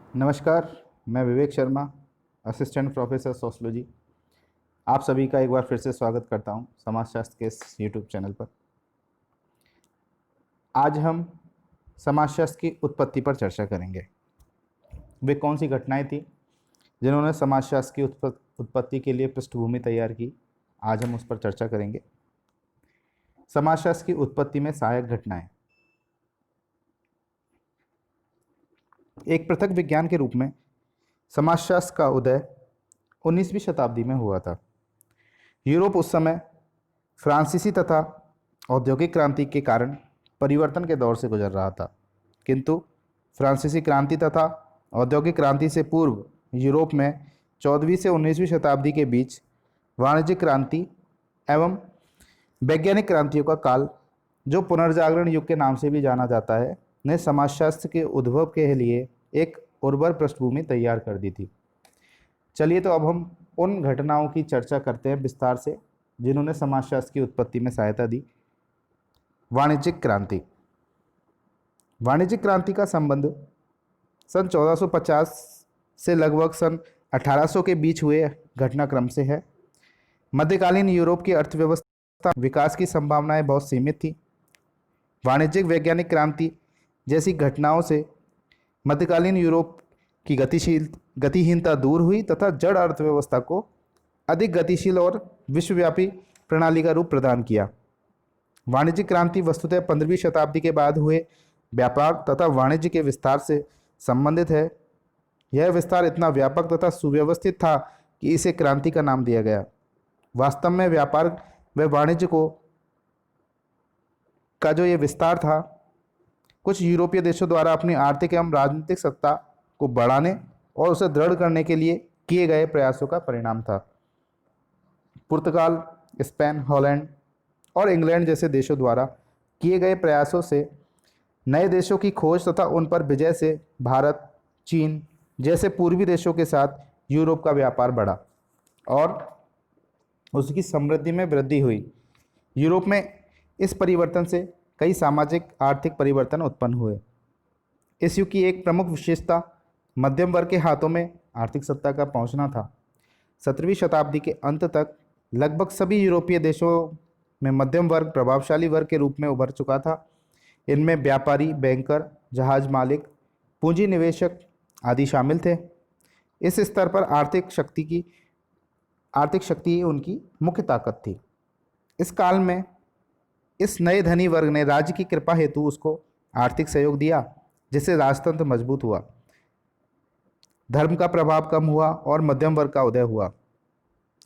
नमस्कार। मैं Vivek Sharma, assistant professor sociology. आप सभी का एक बार फिर से स्वागत करता हूं समाजशास्त्र के इस यूट्यूब चैनल पर। आज हम समाजशास्त्र की उत्पत्ति पर चर्चा करेंगे। वे कौन सी घटनाएं थी जिन्होंने समाजशास्त्र की उत्पत्ति के लिए पृष्ठभूमि तैयार की, आज हम उस पर चर्चा करेंगे। समाजशास्त्र की उत्पत्ति में सहायक घटनाएं। एक पृथक विज्ञान के रूप में समाजशास्त्र का उदय 19वीं शताब्दी में हुआ था। यूरोप उस समय फ्रांसीसी तथा औद्योगिक क्रांति के कारण परिवर्तन के दौर से गुजर रहा था, किंतु फ्रांसीसी क्रांति तथा औद्योगिक क्रांति से पूर्व यूरोप में 14वीं से 19वीं शताब्दी के बीच वाणिज्यिक क्रांति एवं वैज्ञानिक क्रांतियों का काल, जो पुनर्जागरण युग के नाम से भी जाना जाता है, ने समाजशास्त्र के उद्भव के लिए एक उर्वर पृष्ठभूमि तैयार कर दी थी। चलिए तो अब हम उन घटनाओं की चर्चा करते हैं विस्तार से जिन्होंने समाजशास्त्र की उत्पत्ति में सहायता दी। वाणिज्यिक क्रांति। वाणिज्यिक क्रांति का संबंध सन 1450 से लगभग सन 1800 के बीच हुए घटनाक्रम से है। मध्यकालीन यूरोप की अर्थव्यवस्था विकास की संभावनाएं बहुत सीमित थी। वाणिज्यिक वैज्ञानिक क्रांति जैसी घटनाओं से मध्यकालीन यूरोप की गतिहीनता दूर हुई तथा जड़ अर्थव्यवस्था को अधिक गतिशील और विश्वव्यापी प्रणाली का रूप प्रदान किया। वाणिज्यिक क्रांति वस्तुतः 15वीं शताब्दी के बाद हुए व्यापार तथा वाणिज्य के विस्तार से संबंधित है। यह विस्तार इतना व्यापक तथा सुव्यवस्थित था कि इसे क्रांति का नाम दिया गया। वास्तव में व्यापार व वाणिज्य का जो ये विस्तार था, कुछ यूरोपीय देशों द्वारा अपनी आर्थिक एवं राजनीतिक सत्ता को बढ़ाने और उसे दृढ़ करने के लिए किए गए प्रयासों का परिणाम था। पुर्तगाल, स्पेन, हॉलैंड और इंग्लैंड जैसे देशों द्वारा किए गए प्रयासों से नए देशों की खोज तथा उन पर विजय से भारत, चीन जैसे पूर्वी देशों के साथ यूरोप का व्यापार बढ़ा और उसकी समृद्धि में वृद्धि हुई। यूरोप में इस परिवर्तन से कई सामाजिक आर्थिक परिवर्तन उत्पन्न हुए। इस युग की एक प्रमुख विशेषता मध्यम वर्ग के हाथों में आर्थिक सत्ता का पहुंचना था। 17वीं शताब्दी के अंत तक लगभग सभी यूरोपीय देशों में मध्यम वर्ग प्रभावशाली वर्ग के रूप में उभर चुका था। इनमें व्यापारी, बैंकर, जहाज मालिक, पूंजी निवेशक आदि शामिल थे। इस स्तर पर आर्थिक शक्ति उनकी मुख्य ताकत थी। इस काल में इस नए धनी वर्ग ने राज्य की कृपा हेतु उसको आर्थिक सहयोग दिया, जिससे राजतंत्र मजबूत हुआ, धर्म का प्रभाव कम हुआ और मध्यम वर्ग का उदय हुआ।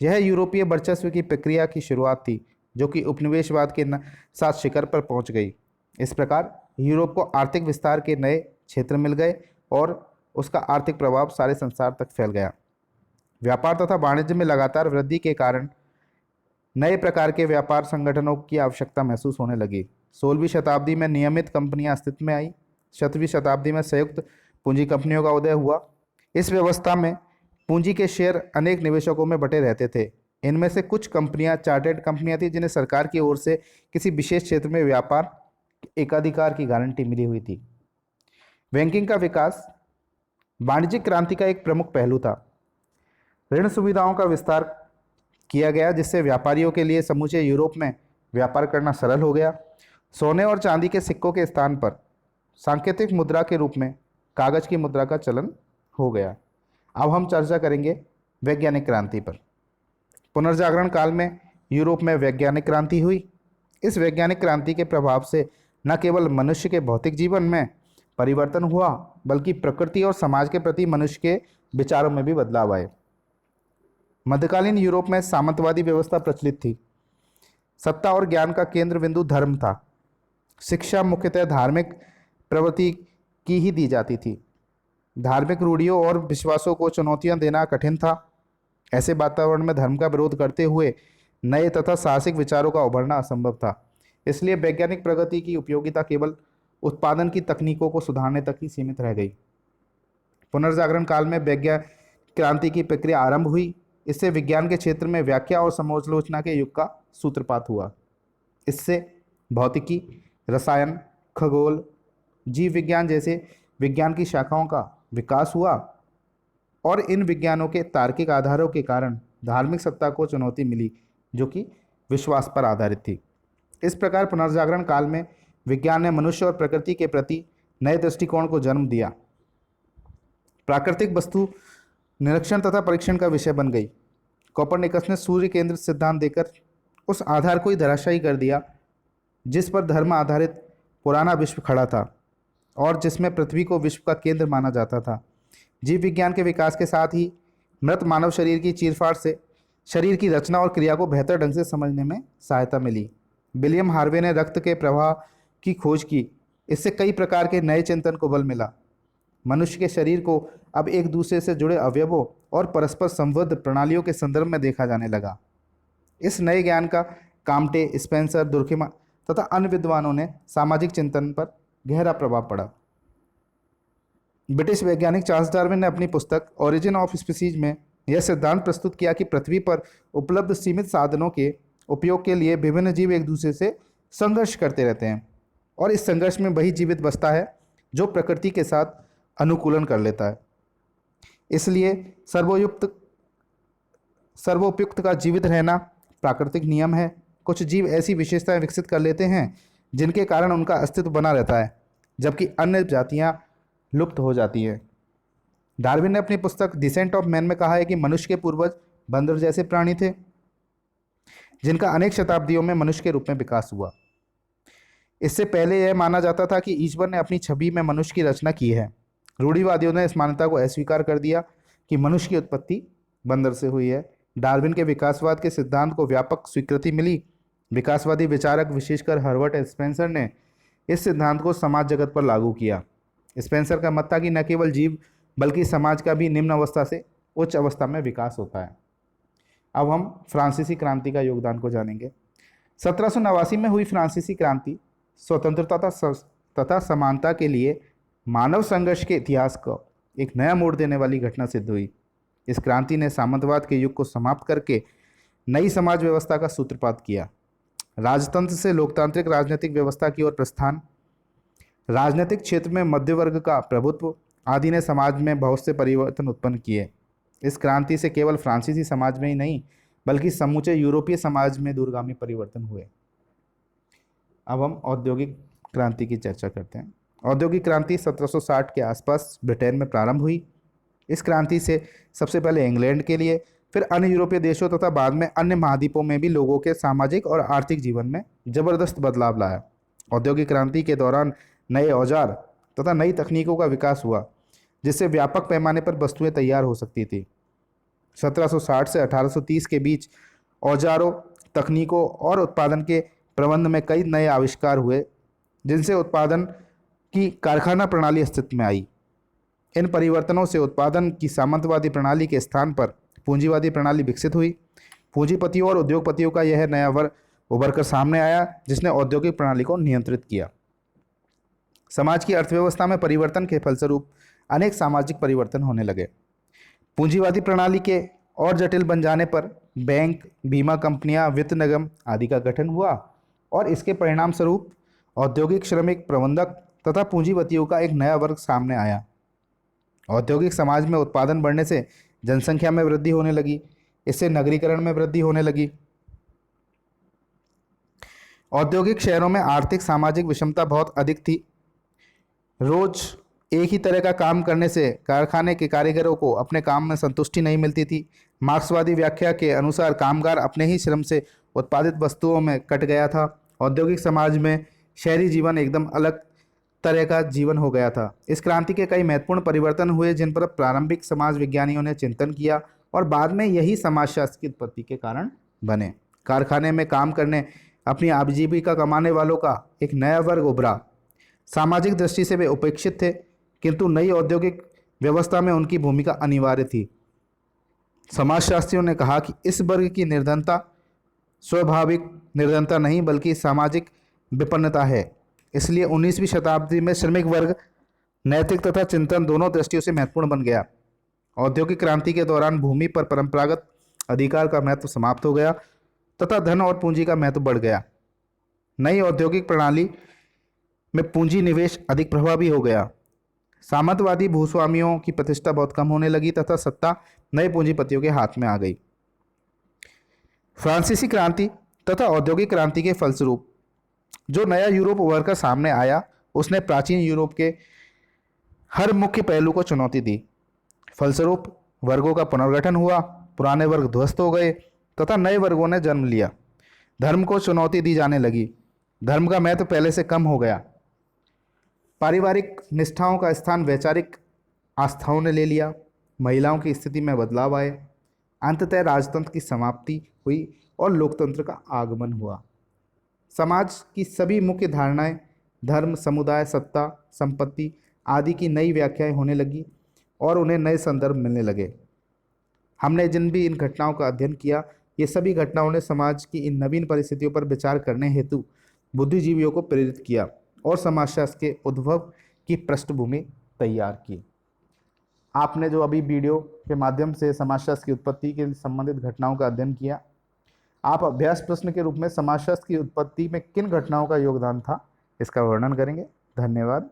यह यूरोपीय वर्चस्व की प्रक्रिया की शुरुआत थी, जो कि उपनिवेशवाद के साथ शिखर पर पहुंच गई। इस प्रकार यूरोप को आर्थिक विस्तार के नए क्षेत्र मिल गए और उसका आर्थिक प्रभाव सारे संसार तक फैल गया। व्यापार तथा वाणिज्य में लगातार वृद्धि के कारण नए प्रकार के व्यापार संगठनों की आवश्यकता महसूस होने लगी। 16वीं शताब्दी में नियमित कंपनियां अस्तित्व में आई। 17वीं शताब्दी में संयुक्त पूंजी कंपनियों का उदय हुआ। इस व्यवस्था में पूंजी के शेयर अनेक निवेशकों में बटे रहते थे। इनमें से कुछ कंपनियां चार्टर्ड कंपनियां थीं, जिन्हें सरकार की ओर से किसी विशेष क्षेत्र में व्यापार एकाधिकार की गारंटी मिली हुई थी। बैंकिंग का विकास वाणिज्यिक क्रांति का एक प्रमुख पहलू था। ऋण सुविधाओं का विस्तार किया गया, जिससे व्यापारियों के लिए समूचे यूरोप में व्यापार करना सरल हो गया। सोने और चांदी के सिक्कों के स्थान पर सांकेतिक मुद्रा के रूप में कागज की मुद्रा का चलन हो गया। अब हम चर्चा करेंगे वैज्ञानिक क्रांति पर। पुनर्जागरण काल में यूरोप में वैज्ञानिक क्रांति हुई। इस वैज्ञानिक क्रांति के प्रभाव से न केवल मनुष्य के भौतिक जीवन में परिवर्तन हुआ, बल्कि प्रकृति और समाज के प्रति मनुष्य के विचारों में भी बदलाव आए। मध्यकालीन यूरोप में सामंतवादी व्यवस्था प्रचलित थी। सत्ता और ज्ञान का केंद्र बिंदु धर्म था। शिक्षा मुख्यतः धार्मिक प्रवृत्ति की ही दी जाती थी। धार्मिक रूढ़ियों और विश्वासों को चुनौतियां देना कठिन था। ऐसे वातावरण में धर्म का विरोध करते हुए नए तथा साहसिक विचारों का उभरना असंभव था। इसलिए वैज्ञानिक प्रगति की उपयोगिता केवल उत्पादन की तकनीकों को सुधारने तक ही सीमित रह गई। पुनर्जागरण काल में वैज्ञानिक क्रांति की प्रक्रिया आरंभ हुई। इससे विज्ञान के क्षेत्र में व्याख्या और समालोचना के युग का सूत्रपात हुआ। इससे भौतिकी, रसायन, खगोल, जीव विज्ञान जैसे विज्ञान की शाखाओं का विकास हुआ और इन विज्ञानों के तार्किक आधारों के कारण धार्मिक सत्ता को चुनौती मिली जो कि विश्वास पर आधारित थी। इस प्रकार पुनर्जागरण काल में विज्ञान ने मनुष्य और प्रकृति के प्रति नए दृष्टिकोण को जन्म दिया। प्राकृतिक वस्तु निरीक्षण तथा परीक्षण का विषय बन गई। कोपरनिकस ने सूर्य केंद्रित सिद्धांत देकर उस आधार को ही धराशायी कर दिया जिस पर धर्म आधारित पुराना विश्व खड़ा था और जिसमें पृथ्वी को विश्व का केंद्र माना जाता था। जीव विज्ञान के विकास के साथ ही मृत मानव शरीर की चीरफाड़ से शरीर की रचना और क्रिया को बेहतर ढंग से समझने में सहायता मिली। विलियम हार्वे ने रक्त के प्रवाह की खोज की। इससे कई प्रकार के नए चिंतन को बल मिला। मनुष्य के शरीर को अब एक दूसरे से जुड़े अवयवों और परस्पर संबद्ध प्रणालियों के संदर्भ में देखा जाने लगा। इस नए ज्ञान का काम्टे, स्पेंसर, दुर्खिमा तथा अन्य विद्वानों ने सामाजिक चिंतन पर गहरा प्रभाव पड़ा। ब्रिटिश वैज्ञानिक चार्ल्स डार्विन ने अपनी पुस्तक ओरिजिन ऑफ स्पीसीज में यह सिद्धांत प्रस्तुत किया कि पृथ्वी पर उपलब्ध सीमित साधनों के उपयोग के लिए विभिन्न जीव एक दूसरे से संघर्ष करते रहते हैं और इस संघर्ष में वही जीवित बचता है जो प्रकृति के साथ अनुकूलन कर लेता है। इसलिए सर्वोपयुक्त का जीवित रहना प्राकृतिक नियम है। कुछ जीव ऐसी विशेषताएं विकसित कर लेते हैं जिनके कारण उनका अस्तित्व बना रहता है जबकि अन्य जातियां लुप्त हो जाती हैं। डार्विन ने अपनी पुस्तक डिसेंट ऑफ मैन में कहा है कि मनुष्य के पूर्वज बंदर जैसे प्राणी थे जिनका अनेक शताब्दियों में मनुष्य के रूप में विकास हुआ। इससे पहले यह माना जाता था कि ईश्वर ने अपनी छवि में मनुष्य की रचना की है। रूढ़िवादियों ने इस मान्यता को अस्वीकार कर दिया कि मनुष्य की उत्पत्ति बंदर से हुई है। डार्विन के विकासवाद के सिद्धांत को व्यापक स्वीकृति मिली। विकासवादी विचारक विशेषकर हर्बर्ट स्पेंसर ने इस सिद्धांत को समाज जगत पर लागू किया। स्पेंसर का मत था कि न केवल जीव बल्कि समाज का भी निम्न अवस्था से उच्च अवस्था में विकास होता है। अब हम फ्रांसीसी क्रांति का योगदान को जानेंगे। 1789 में हुई फ्रांसीसी क्रांति स्वतंत्रता तथा समानता के लिए मानव संघर्ष के इतिहास को एक नया मोड़ देने वाली घटना सिद्ध हुई। इस क्रांति ने सामंतवाद के युग को समाप्त करके नई समाज व्यवस्था का सूत्रपात किया। राजतंत्र से लोकतांत्रिक राजनीतिक व्यवस्था की ओर प्रस्थान, राजनीतिक क्षेत्र में मध्यवर्ग का प्रभुत्व आदि ने समाज में बहुत से परिवर्तन उत्पन्न किए। इस क्रांति से केवल फ्रांसीसी समाज में ही नहीं बल्कि समूचे यूरोपीय समाज में दूरगामी परिवर्तन हुए। अब हम औद्योगिक क्रांति की चर्चा करते हैं। औद्योगिक क्रांति 1760 के आसपास ब्रिटेन में प्रारंभ हुई। इस क्रांति से सबसे पहले इंग्लैंड के लिए, फिर अन्य यूरोपीय देशों तथा बाद में अन्य महाद्वीपों में भी लोगों के सामाजिक और आर्थिक जीवन में जबरदस्त बदलाव लाया। औद्योगिक क्रांति के दौरान नए औजार तथा नई तकनीकों का विकास हुआ जिससे व्यापक पैमाने पर वस्तुएं तैयार हो सकती थी। 1760 से 1830 के बीच औजारों, तकनीकों और उत्पादन के प्रबंध में कई नए आविष्कार हुए जिनसे उत्पादन की कारखाना प्रणाली अस्तित्व में आई। इन परिवर्तनों से उत्पादन की सामंतवादी प्रणाली के स्थान पर पूंजीवादी प्रणाली विकसित हुई। पूंजीपतियों और उद्योगपतियों का यह नया वर्ग उभरकर सामने आया जिसने औद्योगिक प्रणाली को नियंत्रित किया। समाज की अर्थव्यवस्था में परिवर्तन के फलस्वरूप अनेक सामाजिक परिवर्तन होने लगे। पूंजीवादी प्रणाली के और जटिल बन जाने पर बैंक, बीमा कंपनियां, वित्त निगम आदि का गठन हुआ और इसके परिणाम स्वरूप औद्योगिक श्रमिक, प्रबंधक तथा पूंजीपतियों का एक नया वर्ग सामने आया। औद्योगिक समाज में उत्पादन बढ़ने से जनसंख्या में वृद्धि होने लगी। इससे नगरीकरण में वृद्धि होने लगी। औद्योगिक शहरों में आर्थिक सामाजिक विषमता बहुत अधिक थी। रोज एक ही तरह का काम करने से कारखाने के कारीगरों को अपने काम में संतुष्टि नहीं मिलती थी। मार्क्सवादी व्याख्या के अनुसार कामगार अपने ही श्रम से उत्पादित वस्तुओं में कट गया था। औद्योगिक समाज में शहरी जीवन एकदम अलग तरह का जीवन हो गया था। इस क्रांति के कई महत्वपूर्ण परिवर्तन हुए जिन पर प्रारंभिक समाज विज्ञानियों ने चिंतन किया और बाद में यही समाजशास्त्र की उत्पत्ति के कारण बने। कारखाने में काम करने अपनी आजीविका कमाने वालों का एक नया वर्ग उभरा। सामाजिक दृष्टि से वे उपेक्षित थे किंतु नई औद्योगिक व्यवस्था में उनकी भूमिका अनिवार्य थी। समाजशास्त्रियों ने कहा कि इस वर्ग की निर्धनता स्वाभाविक निर्धनता नहीं बल्कि सामाजिक विपन्नता है। इसलिए 19वीं शताब्दी में श्रमिक वर्ग नैतिक तथा चिंतन दोनों दृष्टियों से महत्वपूर्ण बन गया। औद्योगिक क्रांति के दौरान भूमि पर परंपरागत अधिकार का महत्व समाप्त हो गया तथा धन और पूंजी का महत्व बढ़ गया। नई औद्योगिक प्रणाली में पूंजी निवेश अधिक प्रभावी हो गया। सामंतवादी भूस्वामियों की प्रतिष्ठा बहुत कम होने लगी तथा सत्ता नए पूंजीपतियों के हाथ में आ गई। फ्रांसीसी क्रांति तथा औद्योगिक क्रांति के फलस्वरूप जो नया यूरोप उभर कर सामने आया उसने प्राचीन यूरोप के हर मुख्य पहलू को चुनौती दी। फलस्वरूप वर्गों का पुनर्गठन हुआ, पुराने वर्ग ध्वस्त हो गए तथा नए वर्गों ने जन्म लिया। धर्म को चुनौती दी जाने लगी, धर्म का महत्व पहले से कम हो गया। पारिवारिक निष्ठाओं का स्थान वैचारिक आस्थाओं ने ले लिया। महिलाओं की स्थिति में बदलाव आए। अंततः राजतंत्र की समाप्ति हुई और लोकतंत्र का आगमन हुआ। समाज की सभी मुख्य धारणाएं धर्म, समुदाय, सत्ता, संपत्ति आदि की नई व्याख्याएं होने लगी और उन्हें नए संदर्भ मिलने लगे। हमने जिन भी इन घटनाओं का अध्ययन किया, ये सभी घटनाओं ने समाज की इन नवीन परिस्थितियों पर विचार करने हेतु बुद्धिजीवियों को प्रेरित किया और समाजशास्त्र के उद्भव की पृष्ठभूमि तैयार की। आपने जो अभी वीडियो के माध्यम से समाजशास्त्र की उत्पत्ति के संबंधित घटनाओं का अध्ययन किया, आप अभ्यास प्रश्न के रूप में समाजशास्त्र की उत्पत्ति में किन घटनाओं का योगदान था, इसका वर्णन करेंगे। धन्यवाद।